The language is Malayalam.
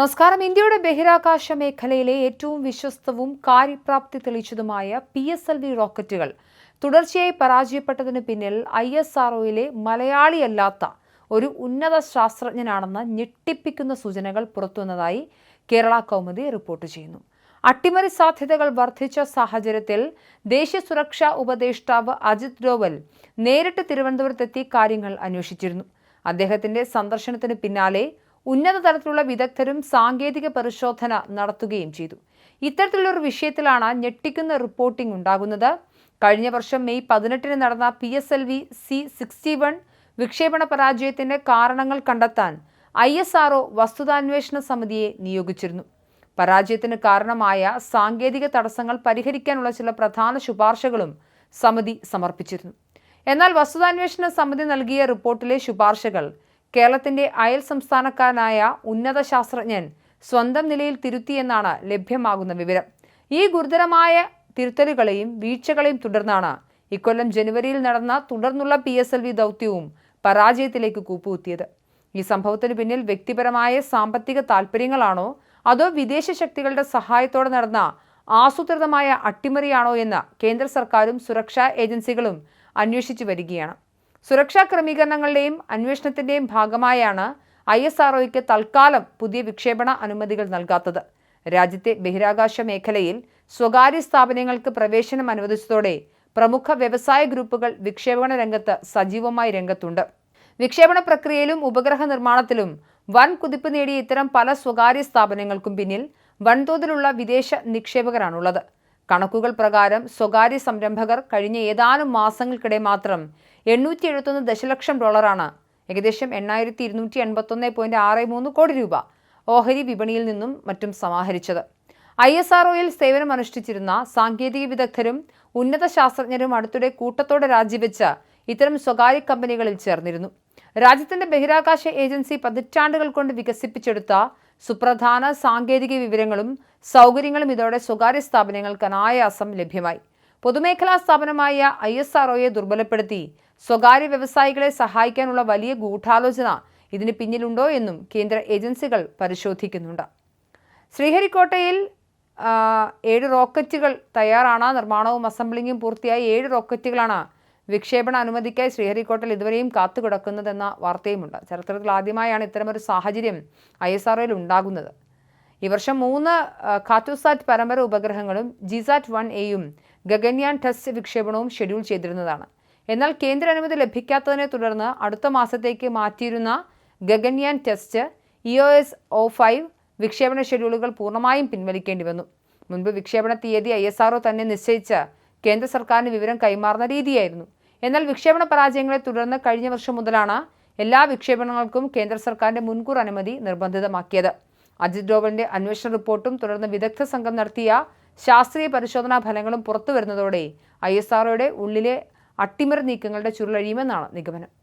നമസ്കാരം. ഇന്ത്യയുടെ ബഹിരാകാശ മേഖലയിലെ ഏറ്റവും വിശ്വസ്തവും കാര്യപ്രാപ്തി തെളിയിച്ചതുമായ PSLV റോക്കറ്റുകൾ തുടർച്ചയായി പരാജയപ്പെട്ടതിന് പിന്നിൽ ISROയിലെ മലയാളിയല്ലാത്ത ഒരു ഉന്നത ശാസ്ത്രജ്ഞനാണെന്ന് ഞെട്ടിപ്പിക്കുന്ന സൂചനകൾ പുറത്തുവന്നതായി കേരള കൗമുദി റിപ്പോർട്ട് ചെയ്യുന്നു. അട്ടിമറി സാധ്യതകൾ വർദ്ധിച്ച സാഹചര്യത്തിൽ ദേശീയ സുരക്ഷാ ഉപദേഷ്ടാവ് അജിത് ഡോവൽ നേരിട്ട് തിരുവനന്തപുരത്തെത്തി കാര്യങ്ങൾ അന്വേഷിച്ചിരുന്നു. അദ്ദേഹത്തിന്റെ സന്ദർശനത്തിന് പിന്നാലെ ഉന്നത തലത്തിലുള്ള വിദഗ്ധരും സാങ്കേതിക പരിശോധന നടത്തുകയും ചെയ്തു. ഇത്തരത്തിലുള്ളൊരു വിഷയത്തിലാണ് ഞെട്ടിക്കുന്ന റിപ്പോർട്ടിംഗ് ഉണ്ടാകുന്നത്. കഴിഞ്ഞ വർഷം മെയ് 18 നടന്ന PSLV C-61 വിക്ഷേപണ പരാജയത്തിന്റെ കാരണങ്ങൾ കണ്ടെത്താൻ ISRO വസ്തുതാന്വേഷണ സമിതിയെ നിയോഗിച്ചിരുന്നു. പരാജയത്തിന് കാരണമായ സാങ്കേതിക തടസ്സങ്ങൾ പരിഹരിക്കാനുള്ള ചില പ്രധാന ശുപാർശകളും സമിതി സമർപ്പിച്ചിരുന്നു. എന്നാൽ വസ്തുതാന്വേഷണ സമിതി നൽകിയ റിപ്പോർട്ടിലെ ശുപാർശകൾ കേരളത്തിന്റെ അയൽ സംസ്ഥാനക്കാരനായ ഉന്നത ശാസ്ത്രജ്ഞൻ സ്വന്തം നിലയിൽ തിരുത്തിയെന്നാണ് ലഭ്യമാകുന്ന വിവരം. ഈ ഗുരുതരമായ തിരുത്തലുകളെയും വീഴ്ചകളെയും തുടർന്നാണ് ഇക്കൊല്ലം ജനുവരിയിൽ നടന്ന തുടർന്നുള്ള PSLV ദൗത്യവും പരാജയത്തിലേക്ക് കൂപ്പുകുത്തിയത്. ഈ സംഭവത്തിന് പിന്നിൽ വ്യക്തിപരമായ സാമ്പത്തിക താൽപ്പര്യങ്ങളാണോ അതോ വിദേശ ശക്തികളുടെ സഹായത്തോടെ നടന്ന ആസൂത്രിതമായ അട്ടിമറിയാണോ എന്ന് കേന്ദ്ര സർക്കാരും സുരക്ഷാ ഏജൻസികളും അന്വേഷിച്ചു വരികയാണ്. സുരക്ഷാ ക്രമീകരണങ്ങളുടെയും അന്വേഷണത്തിന്റെയും ഭാഗമായാണ് ISROയ്ക്ക് തൽക്കാലം പുതിയ വിക്ഷേപണ അനുമതികൾ നൽകാത്തത്. രാജ്യത്തെ ബഹിരാകാശ മേഖലയിൽ സ്വകാര്യ സ്ഥാപനങ്ങൾക്ക് പ്രവേശനം അനുവദിച്ചതോടെ പ്രമുഖ വ്യവസായ ഗ്രൂപ്പുകൾ വിക്ഷേപണ രംഗത്ത് സജീവമായി രംഗത്തുണ്ട്. വിക്ഷേപണ പ്രക്രിയയിലും ഉപഗ്രഹ നിർമ്മാണത്തിലും വൻ കുതിപ്പ് നേടിയ ഇത്തരം പല സ്വകാര്യ സ്ഥാപനങ്ങൾക്കും പിന്നിൽ വൻതോതിലുള്ള വിദേശ നിക്ഷേപകരാണുള്ളത്. കണക്കുകൾ പ്രകാരം സ്വകാര്യ സംരംഭകർ കഴിഞ്ഞ ഏതാനും മാസങ്ങൾക്കിടെ മാത്രം $871 ദശലക്ഷം, ഏകദേശം 8,281.63 കോടി രൂപ ഓഹരി വിപണിയിൽ നിന്നും മറ്റും സമാഹരിച്ചത്. ISROയിൽ സേവനമനുഷ്ഠിച്ചിരുന്ന സാങ്കേതിക വിദഗ്ധരും ഉന്നത ശാസ്ത്രജ്ഞരും അടുത്തിടെ കൂട്ടത്തോടെ രാജിവെച്ച് ഇത്തരം സ്വകാര്യ കമ്പനികളിൽ ചേർന്നിരുന്നു. രാജ്യത്തിന്റെ ബഹിരാകാശ ഏജൻസി പതിറ്റാണ്ടുകൾ കൊണ്ട് വികസിപ്പിച്ചെടുത്ത സുപ്രധാന സാങ്കേതിക വിവരങ്ങളും സൗകര്യങ്ങളും ഇതോടെ സ്വകാര്യ സ്ഥാപനങ്ങൾക്ക് അനായാസം ലഭ്യമായി. പൊതുമേഖലാ സ്ഥാപനമായ ISROയെ ദുർബലപ്പെടുത്തി സ്വകാര്യ വ്യവസായികളെ സഹായിക്കാനുള്ള വലിയ ഗൂഢാലോചന ഇതിന് പിന്നിലുണ്ടോ എന്നും കേന്ദ്ര ഏജൻസികൾ പരിശോധിക്കുന്നുണ്ട്. ശ്രീഹരിക്കോട്ടയിൽ 7 റോക്കറ്റുകൾ തയ്യാറാണ്. നിർമ്മാണവും അസംബ്ലിങ്ങും പൂർത്തിയായി 7 റോക്കറ്റുകളാണ് വിക്ഷേപണ അനുമതിക്കായി ശ്രീഹരിക്കോട്ടയിൽ ഇതുവരെയും കാത്തുകിടക്കുന്നതെന്ന വാർത്തയുമുണ്ട്. ചരിത്രത്തിൽ ആദ്യമായാണ് ഇത്തരമൊരു സാഹചര്യം ISROയിൽ ഉണ്ടാകുന്നത്. ഈ വർഷം 3 കാർട്ടോസാറ്റ് പരമ്പര ഉപഗ്രഹങ്ങളും GSAT-1Aയും ഗഗൻയാൻ ടെസ്റ്റ് വിക്ഷേപണവും ഷെഡ്യൂൾ ചെയ്തിരുന്നതാണ്. എന്നാൽ കേന്ദ്ര അനുമതി ലഭിക്കാത്തതിനെ തുടർന്ന് അടുത്ത മാസത്തേക്ക് മാറ്റിയിരുന്ന ഗഗൻയാൻ ടെസ്റ്റ് EOS-05 വിക്ഷേപണ ഷെഡ്യൂളുകൾ പൂർണ്ണമായും പിൻവലിക്കേണ്ടി വന്നു. മുൻപ് വിക്ഷേപണ തീയതി ISRO തന്നെ നിശ്ചയിച്ച് കേന്ദ്ര സർക്കാരിന് വിവരം കൈമാറുന്ന രീതിയായിരുന്നു. എന്നാൽ വിക്ഷേപണ പരാജയങ്ങളെ തുടർന്ന് കഴിഞ്ഞ വർഷം മുതലാണ് എല്ലാ വിക്ഷേപണങ്ങൾക്കും കേന്ദ്ര സർക്കാരിന്റെ മുൻകൂർ അനുമതി നിർബന്ധിതമാക്കിയത്. അജിത് ഡോവലിന്റെ അന്വേഷണ റിപ്പോർട്ടും തുടർന്ന് വിദഗ്ധ സംഘം നടത്തിയ ശാസ്ത്രീയ പരിശോധനാ ഫലങ്ങളും പുറത്തുവരുന്നതോടെ ISROയുടെ ഉള്ളിലെ അട്ടിമറി നീക്കങ്ങളുടെ ചുരുളഴിയുമെന്നാണ് നിഗമനം.